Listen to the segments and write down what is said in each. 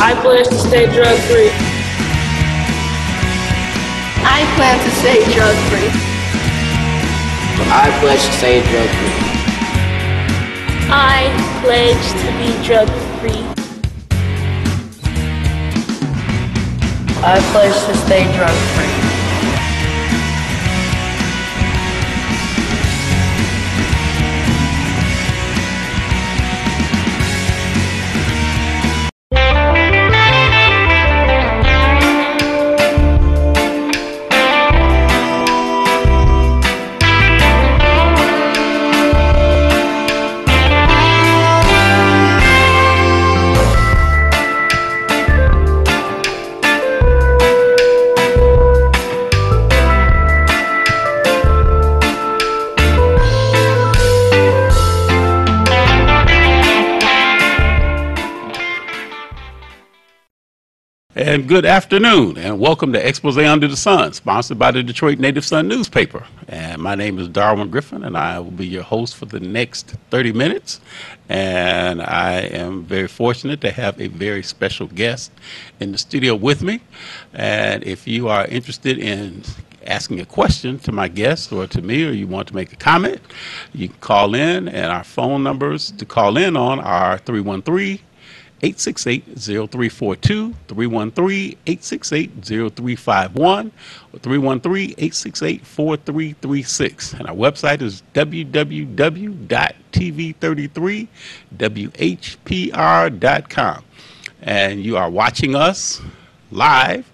I pledge to stay drug-free. I plan to stay drug-free. I pledge to stay drug-free. I pledge to be drug-free. I pledge to stay drug-free. And good afternoon, and welcome to Expose Under the Sun, sponsored by the Detroit Native Sun newspaper. And my name is Darwin Griffin, and I will be your host for the next 30 minutes. And I am very fortunate to have a very special guest in the studio with me. And if you are interested in asking a question to my guest or to me, or you want to make a comment, you can call in, and our phone numbers to call in on are 313-868-0342, 313-868-0351, or 313-868-4336. And our website is www.tv33whpr.com. And you are watching us live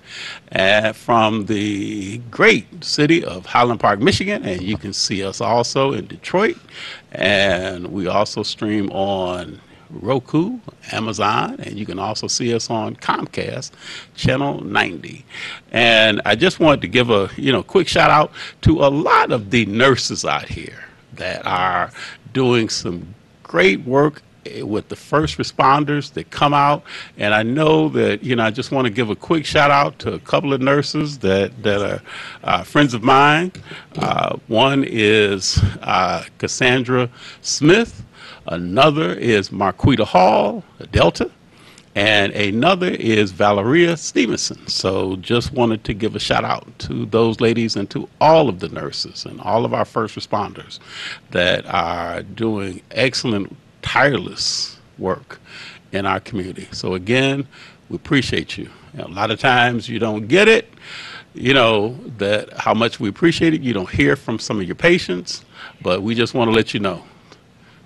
from the great city of Highland Park, Michigan, and you can see us also in Detroit. And we also stream on Roku, Amazon, and you can also see us on Comcast channel 90. And I just wanted to give a quick shout out to a lot of the nurses out here that are doing some great work with the first responders that come out. And I know that I just want to give a quick shout out to a couple of nurses that are friends of mine. One is Cassandra Smith. Another is Marquita Hall, Delta, and another is Valeria Stevenson. So just wanted to give a shout out to those ladies and to all of the nurses and all of our first responders that are doing excellent, tireless work in our community. So again, we appreciate you. A lot of times you don't get it, that how much we appreciate it. You don't hear from some of your patients, but we just want to let you know.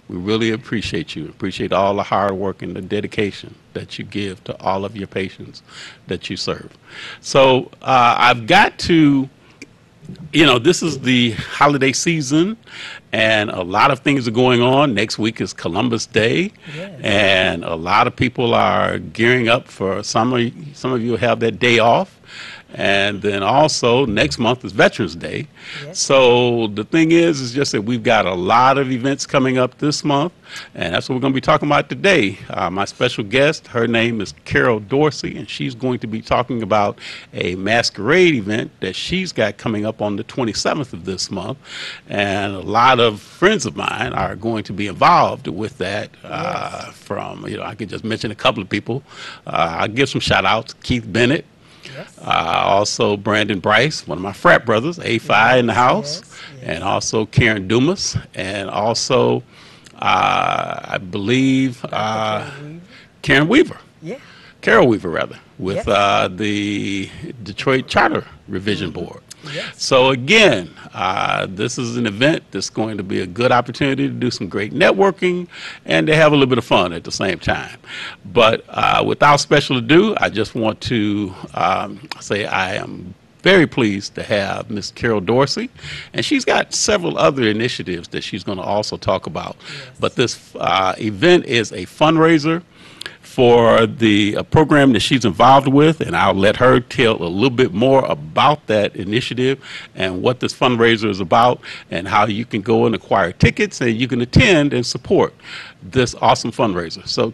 We really appreciate you. Appreciate all the hard work and the dedication that you give to all of your patients that you serve. So I've got to, this is the holiday season, and a lot of things are going on. Next week is Columbus Day, yes. And a lot of people are gearing up for some of you have that day off. And then also next month is Veterans Day. Yes. So the thing is just that we've got a lot of events coming up this month, and that's what we're going to be talking about today. My special guest, her name is Carol Dorsey, and she's going to be talking about a masquerade event that she's got coming up on the 27th of this month. And a lot of friends of mine are going to be involved with that. Yes. I could just mention a couple of people. I'll give some shout outs. Keith Bennett. Yes. Also Brandon Bryce, one of my frat brothers, A5 in the house, yes. And also Karen Dumas, and also I believe Karen Weaver. Yeah. Carol Weaver, rather, with the Detroit Charter Revision Board. Yes. So again, this is an event that's going to be a good opportunity to do some great networking and to have a little bit of fun at the same time. But without special ado, I just want to say I am very pleased to have Ms. Carol Dorsey, and she's got several other initiatives that she's going to also talk about. Yes. But this event is a fundraiser for the program that she's involved with, and I'll let her tell a little bit more about that initiative and what this fundraiser is about and how you can go and acquire tickets and you can attend and support this awesome fundraiser. So,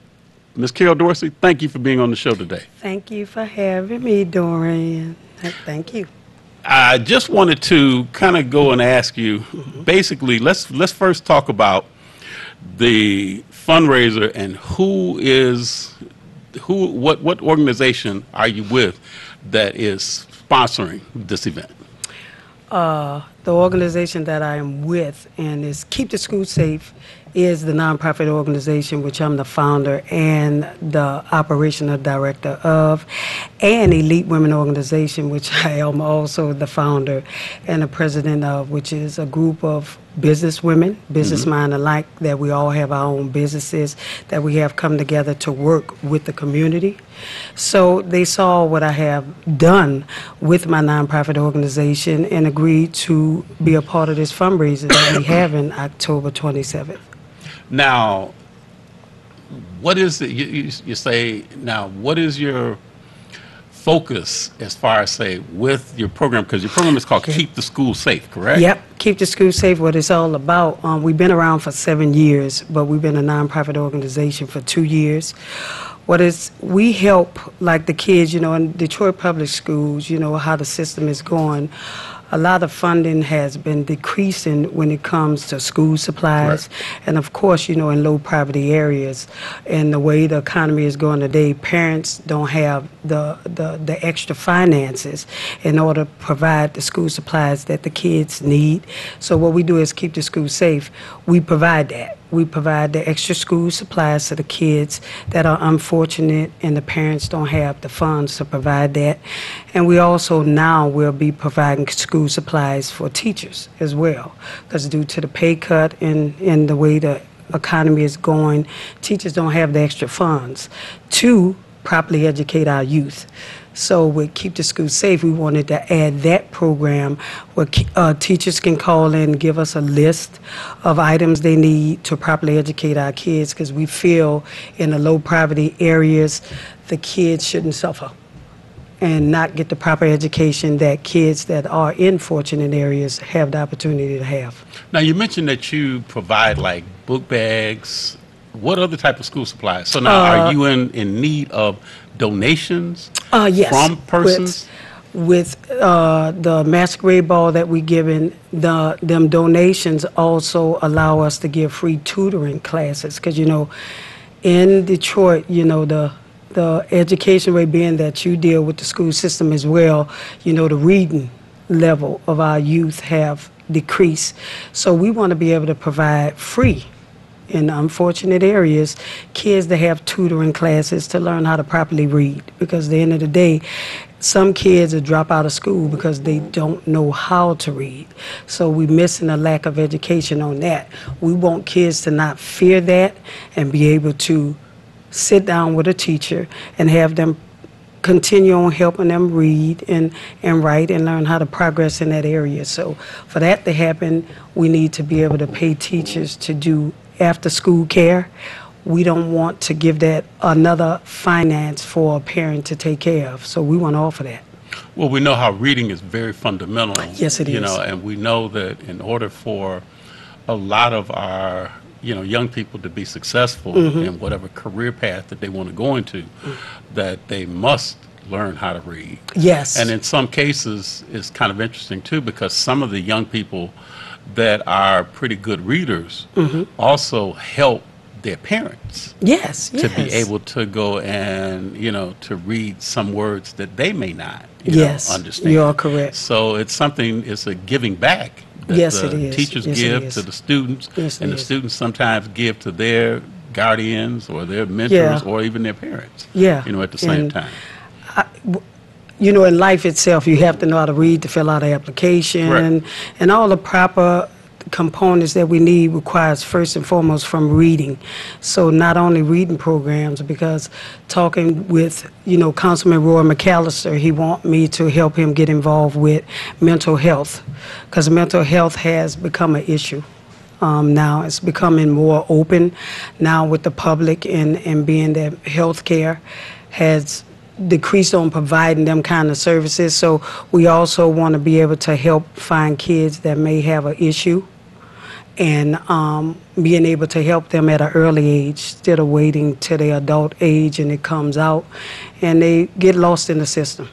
Ms. Carol Dorsey, thank you for being on the show today. Thank you for having me, Dorian. Thank you. I just wanted to kind of go and ask you, basically, let's first talk about the fundraiser and who is what organization are you with that is sponsoring this event? The organization that I am with and is Keep the School Safe is the nonprofit organization which I'm the founder and the operational director of, and Elite Women Organization, which I am also the founder and the president of, which is a group of business women, business mind alike, that we all have our own businesses that we have come together to work with the community. So they saw what I have done with my nonprofit organization and agreed to be a part of this fundraiser that we have in October 27th. Now, what is it, you say, now, what is your focus as far as, say, with your program? Because your program is called Keep the School Safe, correct? Yep, Keep the School Safe, what it's all about. We've been around for 7 years, but we've been a nonprofit organization for 2 years. We help, like the kids, you know, in Detroit public schools, you know, how the system is going. A lot of funding has been decreasing when it comes to school supplies. Right. And of course, you know, in low poverty areas and the way the economy is going today, parents don't have the extra finances in order to provide the school supplies that the kids need. So what we do is Keep the School Safe. We provide that. We provide the extra school supplies to the kids that are unfortunate and the parents don't have the funds to provide that. And we also now will be providing school supplies for teachers as well, because due to the pay cut and the way the economy is going, teachers don't have the extra funds to properly educate our youth. So with Keep the School Safe, we wanted to add that program where teachers can call in and give us a list of items they need to properly educate our kids, because we feel in the low poverty areas, the kids shouldn't suffer and not get the proper education that kids that are in fortunate areas have the opportunity to have. Now, you mentioned that you provide like book bags. What other type of school supplies? So now, are you in need of donations yes, from persons? With the masquerade ball that we given, them donations also allow us to give free tutoring classes, because, you know, in Detroit, you know, the education rate, being that you deal with the school system as well, you know, the reading level of our youth have decreased. So we want to be able to provide free in unfortunate areas, kids that have tutoring classes to learn how to properly read. Because at the end of the day, some kids will drop out of school because they don't know how to read. So we're missing a lack of education on that. We want kids to not fear that and be able to sit down with a teacher and have them continue on helping them read and write and learn how to progress in that area. So for that to happen, we need to be able to pay teachers to do after school care. We don't want to give that another finance for a parent to take care of. So we want to offer that. Well, we know how reading is very fundamental. Yes, it is. You know, and we know that in order for a lot of our, you know, young people to be successful in whatever career path that they want to go into, that they must learn how to read. Yes. And in some cases, it's kind of interesting too, because some of the young people that are pretty good readers also help their parents to be able to go and, you know, to read some words that they may not understand. You are correct. So it's something, it's a giving back that it is. Teachers give to the students, and the students sometimes give to their guardians or their mentors or even their parents, you know, at the same time. You know, in life itself, you have to know how to read to fill out an application, and all the proper components that we need requires first and foremost from reading. So not only reading programs, because talking with, you know, Councilman Roy McAllister, he want me to help him get involved with mental health, because mental health has become an issue. Now it's becoming more open now with the public, and being that healthcare has decreased on providing them kind of services. So we also want to be able to help find kids that may have an issue, and being able to help them at an early age instead of waiting till their adult age and it comes out and they get lost in the system.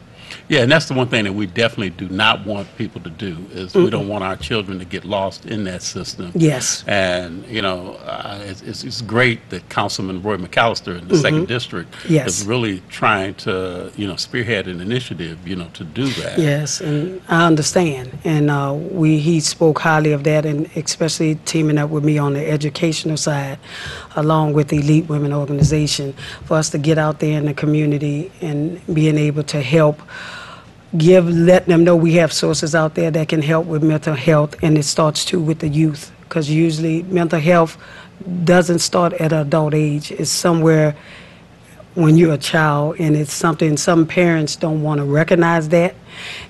Yeah, and that's the one thing that we definitely do not want people to do is we don't want our children to get lost in that system. Yes. And, you know, it's great that Councilman Roy McAllister in the second district Yes. is really trying to, you know, spearhead an initiative, you know, to do that. Yes, and I understand. And he spoke highly of that, and especially teaming up with me on the educational side, along with the Elite Women Organization, for us to get out there in the community and being able to help let them know we have sources out there that can help with mental health, and it starts too with the youth, because usually mental health doesn't start at an adult age. It's somewhere when you're a child, and it's something some parents don't want to recognize that,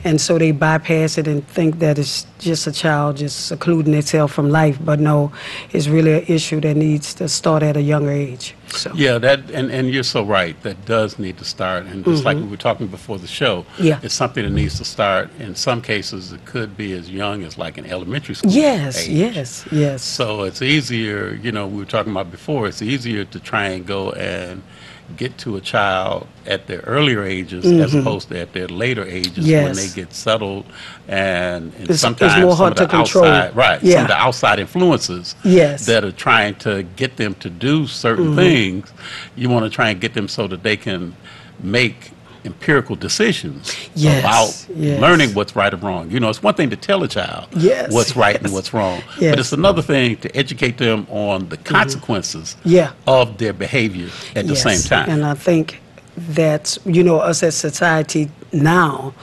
and so they bypass it and think that it's just a child just secluding itself from life. But no, it's really an issue that needs to start at a younger age. So. Yeah, that and you're so right. That does need to start, and just like we were talking before the show, Yeah. it's something that needs to start. In some cases, it could be as young as like an elementary school Yes, age. yes. So it's easier, you know, we were talking about before, it's easier to try and go and get to a child at their earlier ages as opposed to at their later ages when Yes. they get settled and It's sometimes more some hard of the to control. outside, right, some Yeah. of the outside influences Yes. that are trying to get them to do certain things, you want to try and get them so that they can make empirical decisions Yes, about yes. learning what's right or wrong. You know, it's one thing to tell a child Yes, what's right and yes. what's wrong, Yes. but it's another thing to educate them on the consequences Yeah. of their behavior at the Yes, same time. And I think that, you know, us as society now,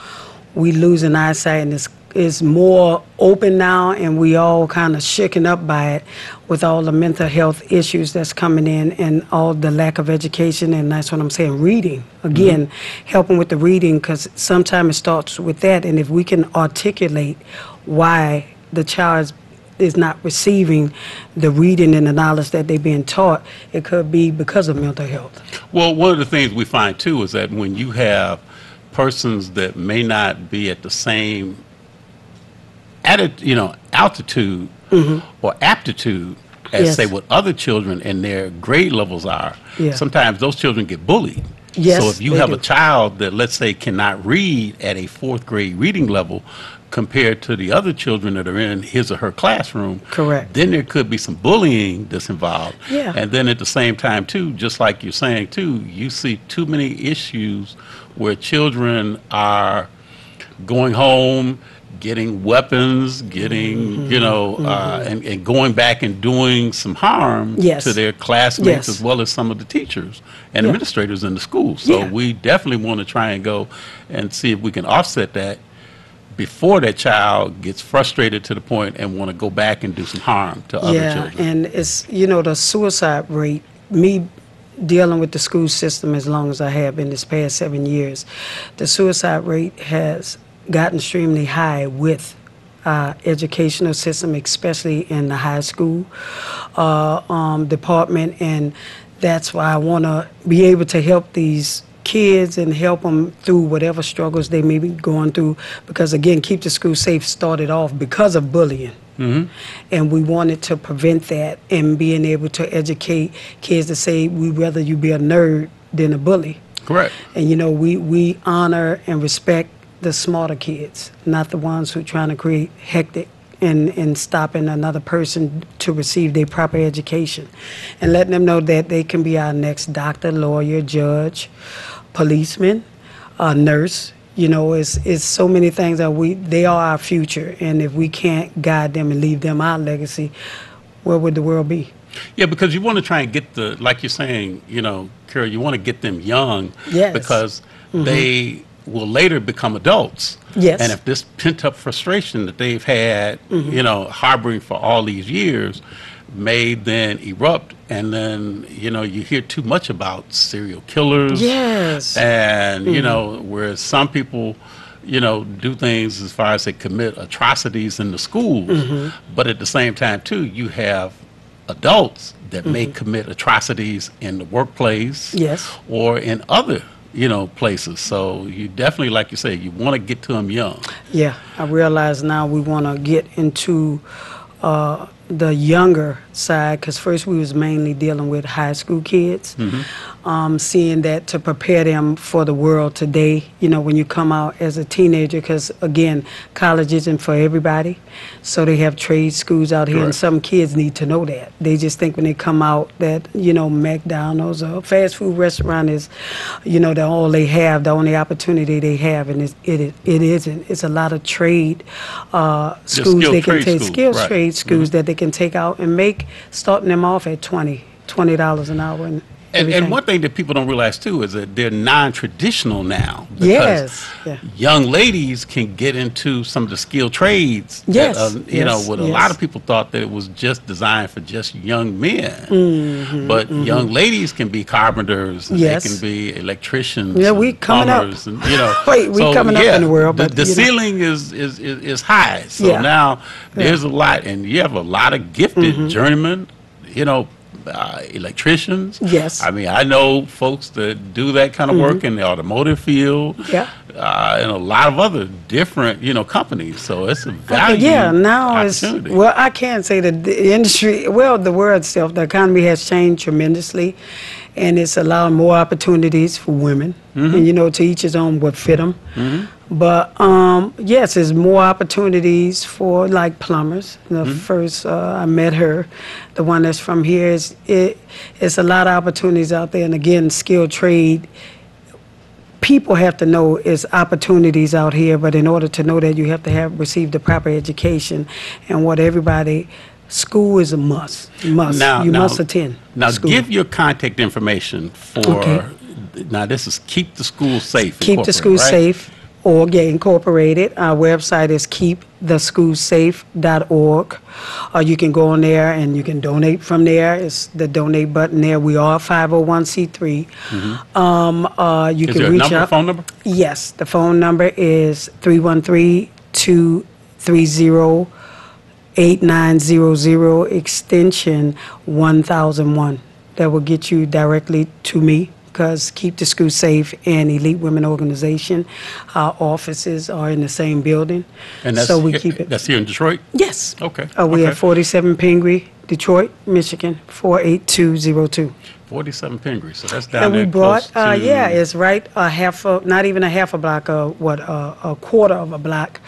we losing eyesight, and it's more open now, and we all kind of shaken up by it with all the mental health issues that's coming in and all the lack of education. And that's what I'm saying, reading. Again, helping with the reading, because sometimes it starts with that. And if we can articulate why the child is not receiving the reading and the knowledge that they're being taught, it could be because of mental health. Well, one of the things we find too is that when you have persons that may not be at the same altitude or aptitude as Yes. say what other children and their grade levels are, Yeah. sometimes those children get bullied. Yes, So if you they have do. a child that, let's say, cannot read at a fourth grade reading level compared to the other children that are in his or her classroom, Correct. then there could be some bullying that's involved. Yeah. And then at the same time, too, just like you're saying, too, you see too many issues where children are going home, getting weapons, getting, and going back and doing some harm Yes. to their classmates Yes. as well as some of the teachers and Yeah. administrators in the school. So Yeah. we definitely want to try and go and see if we can offset that before that child gets frustrated to the point and want to go back and do some harm to other Yeah, children. and it's, you know, the suicide rate, me dealing with the school system as long as I have in this past 7 years, the suicide rate has gotten extremely high with educational system, especially in the high school department, and that's why I want to be able to help these kids and help them through whatever struggles they may be going through, because again, Keep the School Safe started off because of bullying. And we wanted to prevent that, and being able to educate kids to say, we'd rather you be a nerd than a bully. Correct. And you know, we honor and respect the smarter kids, not the ones who are trying to create hectic and stopping another person to receive their proper education, and letting them know that they can be our next doctor, lawyer, judge, policeman, nurse. You know, it's so many things that they are our future, and if we can't guide them and leave them our legacy, where would the world be? Yeah, because you want to try and get like you're saying, you know, Carol, you want to get them young Yes. because they will later become adults. Yes. And if this pent-up frustration that they've had, you know, harboring for all these years may then erupt, and then, you know, you hear too much about serial killers. Yes. And, you know, whereas some people, you know, do things as far as they commit atrocities in the schools, but at the same time, too, you have adults that may commit atrocities in the workplace. Yes. Or in other, you know, places. So you definitely, like you say, you want to get to them young. Yeah, I realize now we want to get into the younger side, because first we was mainly dealing with high school kids. seeing that to prepare them for the world today, you know, when you come out as a teenager, because again, college isn't for everybody. So they have trade schools out here, and Correct. some kids need to know that. They just think when they come out that, you know, McDonald's or a fast food restaurant is, you know, the all they have, the only opportunity they have, and it isn't. It's a lot of trade schools skilled they can trade take, schools, skilled right. trade schools that they can take out and make, starting them off at $20 an hour. And everything. And one thing that people don't realize too is that they're non-traditional now. Because Yes, yeah. young ladies can get into some of the skilled trades. Yes, That, you know, yes, what a yes. lot of people thought that it was just designed for just young men. Mm-hmm, But young ladies can be carpenters. And Yes. They can be electricians. Yeah, and we coming up. plumbers, and, you know, Wait, we coming up in the world, but, the you know. ceiling is high. So Yeah. now there's a lot, and you have a lot of gifted Mm-hmm. journeymen. You know. Electricians. Yes. I mean, I know folks that do that kind of work in the automotive field. Yeah. And a lot of other different, you know, companies. So it's a Okay, value yeah, now it's, opportunity. well, I can't say that the industry, well, the world itself, the economy has changed tremendously, and it's allowing more opportunities for women, and, you know, to each his own what fit them. But, yes, there's more opportunities for, like, plumbers. The first, I met her, the one that's from here, it's a lot of opportunities out there, and again, skilled trade. People have to know it's opportunities out here, but in order to know that, you have to have received the proper education. And what everybody, school is a must. You must attend. Now, school. give your contact information for. Okay. Now, this is Keep the School Safe. Keep the School Incorporated, right? Safe, or get incorporated. Our website is keeptheschoolsafe.org. Or you can go on there and you can donate from there. It's the donate button there. We are 501c3. You Is can there a reach number, out. phone number? Yes, the phone number is 313-230-8900, extension 1001. That will get you directly to me, because Keep the School Safe and Elite Women Organization, our offices are in the same building. And that's so we keep it. That's here in Detroit? Yes. Okay. We okay. at 47 Pingree, Detroit, Michigan, 48202. 47 Pingree, so that's down And there we brought, close to, yeah, it's right not even a half a block, a quarter of a block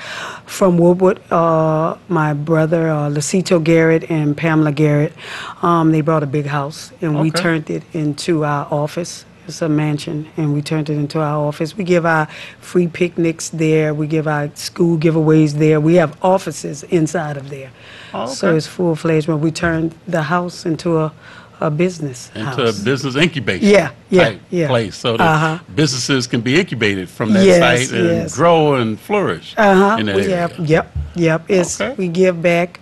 from Woodward. My brother, Lucito Garrett and Pamela Garrett, they brought a big house, and we Okay. turned it into our office. It's a mansion, and we turned it into our office. We give our free picnics there. We give our school giveaways there. We have offices inside of there. Oh, So okay. it's full-fledged, but we turned the house into a business into house. a business incubation Yeah, yeah, type yeah. place, so that businesses can be incubated from that Yes, site and yes. grow and flourish in that We area. have, yep. It's Okay. we give back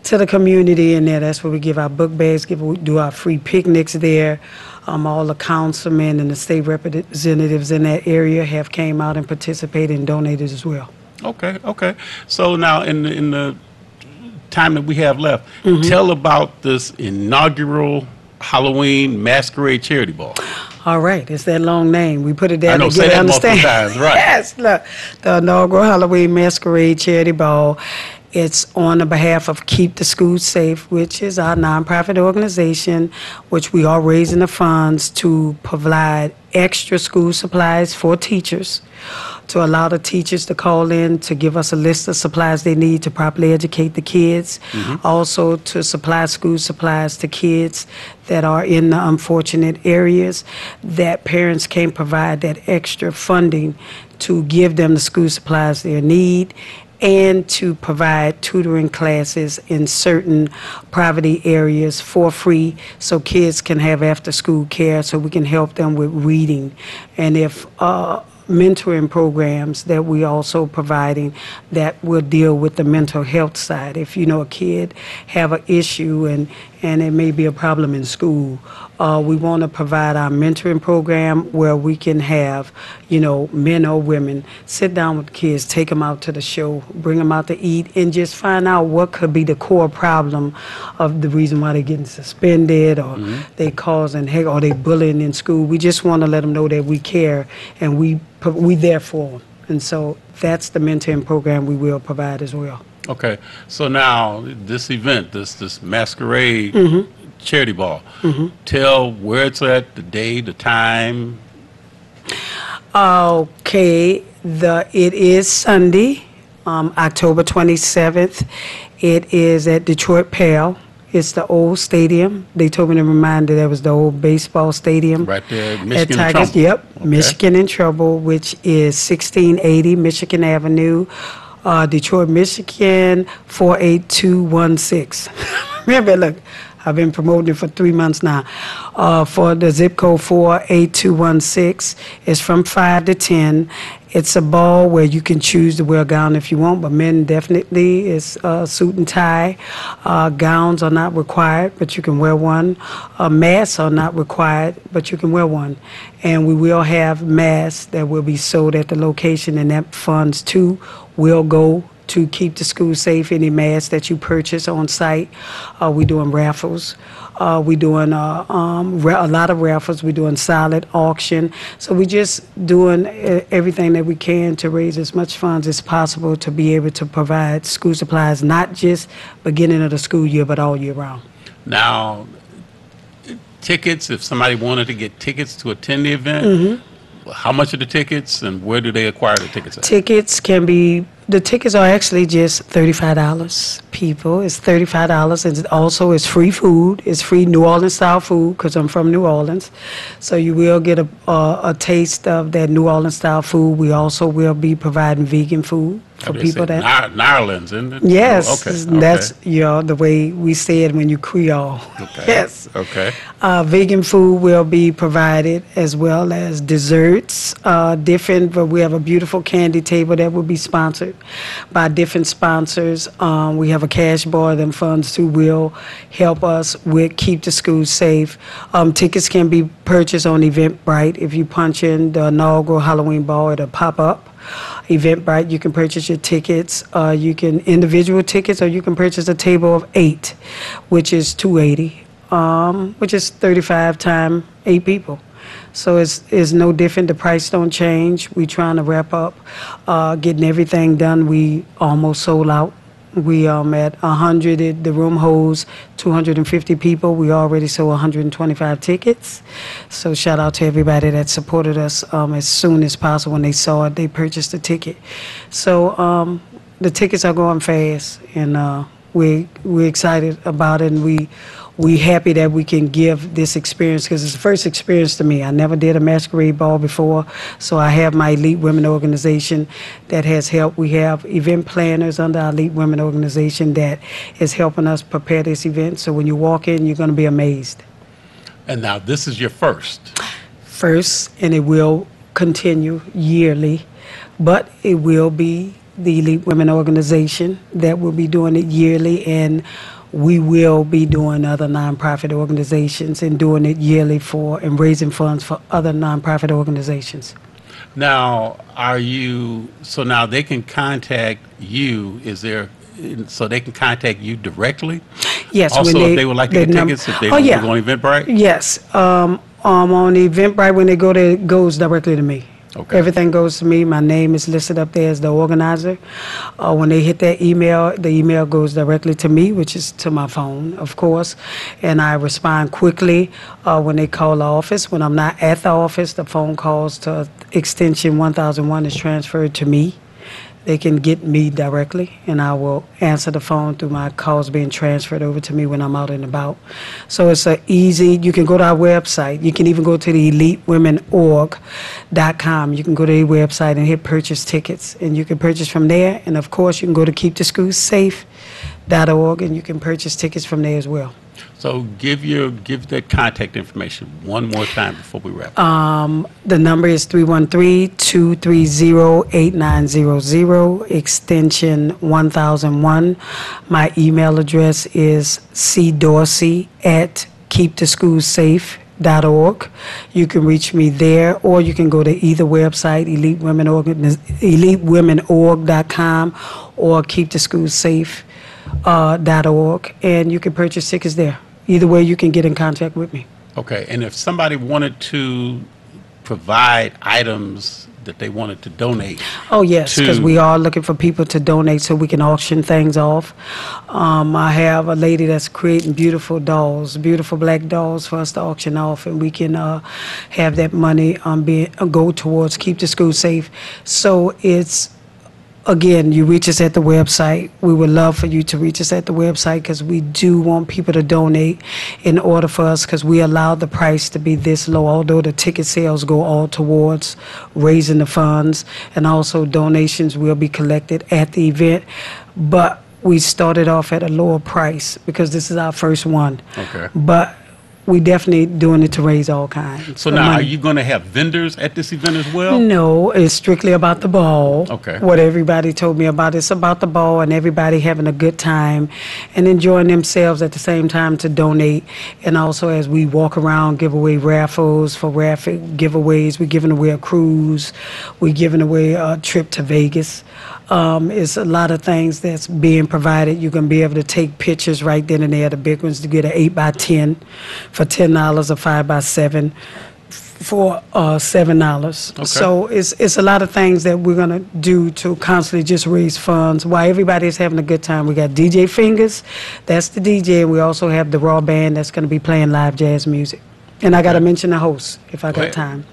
to the community in there. That's where we give our book bags, we do our free picnics there. All the councilmen and the state representatives in that area have came out and participated and donated as well. Okay. So now, in the time that we have left, Mm-hmm. tell about this inaugural Halloween Masquerade Charity Ball. All right, it's that long name. We put it down I know, to say get that understand. multiple times, right. Yes, look, the inaugural Halloween Masquerade Charity Ball. It's on the behalf of Keep the School Safe, which is our nonprofit organization, which we are raising the funds to provide extra school supplies for teachers, to allow the teachers to call in to give us a list of supplies they need to properly educate the kids, also to supply school supplies to kids that are in the unfortunate areas that parents can't provide that extra funding to give them the school supplies they need, and to provide tutoring classes in certain poverty areas for free so kids can have after-school care, so we can help them with reading. And if mentoring programs that we also providing that will deal with the mental health side. If you know a kid have an issue and it may be a problem in school, we want to provide our mentoring program where we can have, men or women sit down with kids, take them out to the show, bring them out to eat, and just find out what could be the core problem of the reason why they're getting suspended or they causing heck or they bullying in school. We just want to let them know that we care and we there for them. And so that's the mentoring program we will provide as well. Okay, so now this event, this masquerade charity ball. Mm-hmm. Tell where it's at, the day, the time. Okay, it is Sunday, October 27th. It is at Detroit Pale. It's the old stadium. They told me to remind you that was the old baseball stadium. Right there, At Michigan in Tigers, Trouble. yep, Okay. Michigan in Trouble, which is 1680 Michigan Avenue, Detroit, Michigan, 48216. Remember, look, I've been promoting it for 3 months now. For the zip code 48216, it's from 5 to 10. It's a ball where you can choose to wear a gown if you want, but men definitely is suit and tie. Gowns are not required, but you can wear one. Masks are not required, but you can wear one. And we will have masks that will be sold at the location, and that funds too will go to keep the school safe. Any masks that you purchase on site, we're doing raffles. We're doing a lot of raffles. We're doing silent auction. So we're just doing everything that we can to raise as much funds as possible to be able to provide school supplies, not just beginning of the school year, but all year round. Now, tickets, if somebody wanted to get tickets to attend the event, Mm-hmm. how much are the tickets and where do they acquire the tickets at? The tickets are actually just $35, people. It's $35, and also it's free food. It's free New Orleans style food because I'm from New Orleans. So you will get a taste of that New Orleans style food. We also will be providing vegan food for people that. Ireland, isn't it? Yes, Oh, okay. that's the way we say it when you Creole. Okay. Yes. Okay. Vegan food will be provided as well as desserts, different, but we have a beautiful candy table that will be sponsored by different sponsors. We have a cash bar, them funds too will help us with keep the schools safe. Tickets can be purchased on Eventbrite. If you punch in the inaugural Halloween ball, it'll pop up. Eventbrite, you can purchase your tickets. You can individual tickets, or you can purchase a table of 8, which is $280, which is 35 times 8 people. So it's no different. The price don't change. We trying to wrap up, getting everything done. We almost sold out. We at 100. The room holds 250 people. We already sold 125 tickets. So shout out to everybody that supported us as soon as possible. When they saw it, they purchased a ticket. So the tickets are going fast, and we're excited about it, and we happy that we can give this experience because it's the first experience to me. I never did a masquerade ball before, so I have my Elite Women organization that has helped. We have event planners under our Elite Women organization that is helping us prepare this event. So when you walk in, you're going to be amazed. And now this is your first. First, and it will continue yearly, but it will be the Elite Women organization that will be doing it yearly, and we will be doing other nonprofit organizations and doing it yearly and raising funds for other nonprofit organizations. Now, so now they can contact you, so they can contact you directly? Yes. Also, if they would like to get tickets, if they want to go on Eventbrite? Yes. On Eventbrite, when they go there, it goes directly to me. Okay. Everything goes to me. My name is listed up there as the organizer. When they hit that email, the email goes directly to me, which is to my phone, of course, and I respond quickly when they call the office. When I'm not at the office, the phone calls to extension 1001 is transferred to me. They can get me directly, and I will answer the phone through my calls being transferred over to me when I'm out and about. So it's you can go to our website. You can even go to the elitewomenorg.com. You can go to the website and hit purchase tickets, and you can purchase from there. And of course, you can go to keeptheschoolsafe.org, and you can purchase tickets from there as well. So give that contact information one more time before we wrap up. The number is 313-230-8900, extension 1001. My email address is cdorsey@keeptheschoolsafe.org. You can reach me there, or you can go to either website, elitewomenorg.com or keeptheschoolsafe.org, and you can purchase tickets there. Either way, you can get in contact with me. Okay, and if somebody wanted to provide items that they wanted to donate. Oh, yes, because to- we are looking for people to donate so we can auction things off. I have a lady that's creating beautiful dolls, beautiful black dolls for us to auction off, and we can have that money go towards Keep the School Safe. So it's, again, you reach us at the website. We would love for you to reach us at the website because we do want people to donate in order for us, because we allow the price to be this low, although the ticket sales go all towards raising the funds, and also donations will be collected at the event. But we started off at a lower price because this is our first one. Okay. But we definitely doing it to raise all kinds. So of now, are money. you going to have vendors at this event as well? No, it's strictly about the ball. Okay. What everybody told me about, it's about the ball and everybody having a good time and enjoying themselves at the same time to donate. And also as we walk around, give away raffles for raffle giveaways. We're giving away a cruise. We're giving away a trip to Vegas. It's a lot of things that's being provided. You can be able to take pictures right then and there. The big ones to get an 8x10 for $10 or 5x7 for $7. Okay. So it's a lot of things that we're gonna do to constantly just raise funds while everybody's having a good time. We got DJ Fingers, that's the DJ, and we also have the Raw Band that's gonna be playing live jazz music. And I gotta mention the host if I Go got ahead. time.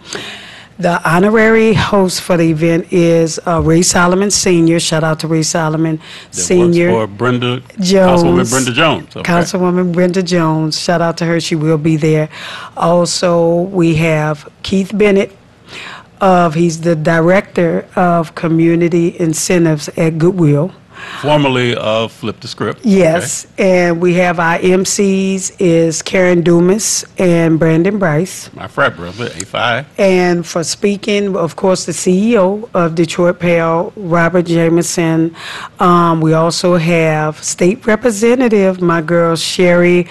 The honorary host for the event is Ray Solomon Sr. Shout out to Ray Solomon That Sr. works for Brenda, Jones. Councilwoman Brenda Jones. Okay. Councilwoman Brenda Jones. Shout out to her. She will be there. Also, we have Keith Bennett. He's the Director of Community Incentives at Goodwill. Formerly of Flip the Script. Yes, and we have our MCs is Karen Dumas and Brandon Bryce. Okay. My frat brother, A5. And for speaking, of course, the CEO of Detroit Pale, Robert Jameson. We also have State Representative, my girl Sherry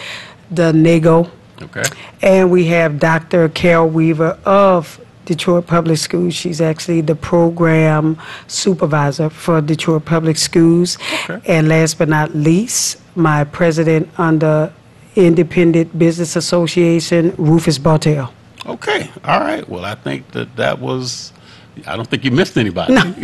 Donego. Okay. And we have Dr. Carol Weaver of Detroit Public Schools. She's actually the program supervisor for Detroit Public Schools. Okay. And last but not least, my president under Independent Business Association, Rufus Bartell. Okay. All right. Well, I think that was, I don't think you missed anybody. No.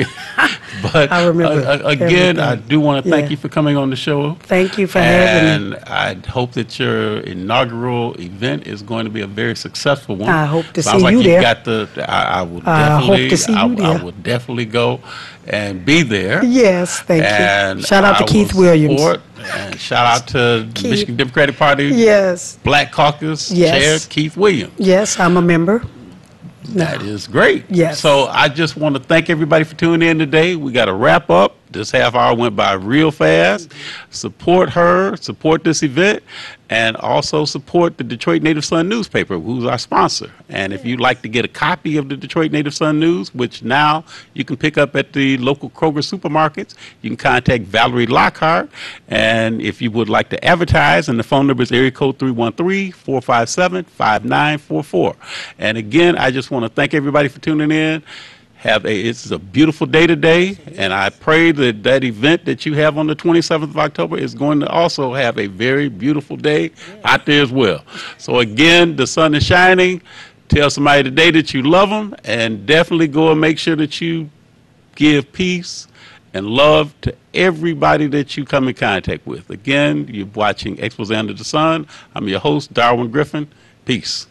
But I remember again, I everything. do want to thank Yeah. you for coming on the show. Thank you for having me. And I hope that your inaugural event is going to be a very successful one. I hope to Sounds see like you you there. got the. I will I definitely. hope to see you I there. will definitely go and be there. Yes, thank And you. Shout out to I Keith will Williams. support, and shout out to the Keith. Michigan Democratic Party Yes, Black Caucus Yes. Chair Keith Williams. yes, I'm a member. That is great. Yes. So I just want to thank everybody for tuning in today. We got to wrap up. This half hour went by real fast. Support her, support this event, and also support the Detroit Native Sun newspaper, who's our sponsor. And if you'd like to get a copy of the Detroit Native Sun News, which now you can pick up at the local Kroger supermarkets, you can contact Valerie Lockhart. And if you would like to advertise, and the phone number is area code 313-457-5944. And again, I just want to thank everybody for tuning in. It's a beautiful day today, and I pray that that event that you have on the 27th of October is going to also have a very beautiful day out there as well. So again, the sun is shining. Tell somebody today that you love them, and definitely go and make sure that you give peace and love to everybody that you come in contact with. Again, you're watching Expose Under the Sun. I'm your host, Darwin Griffin. Peace.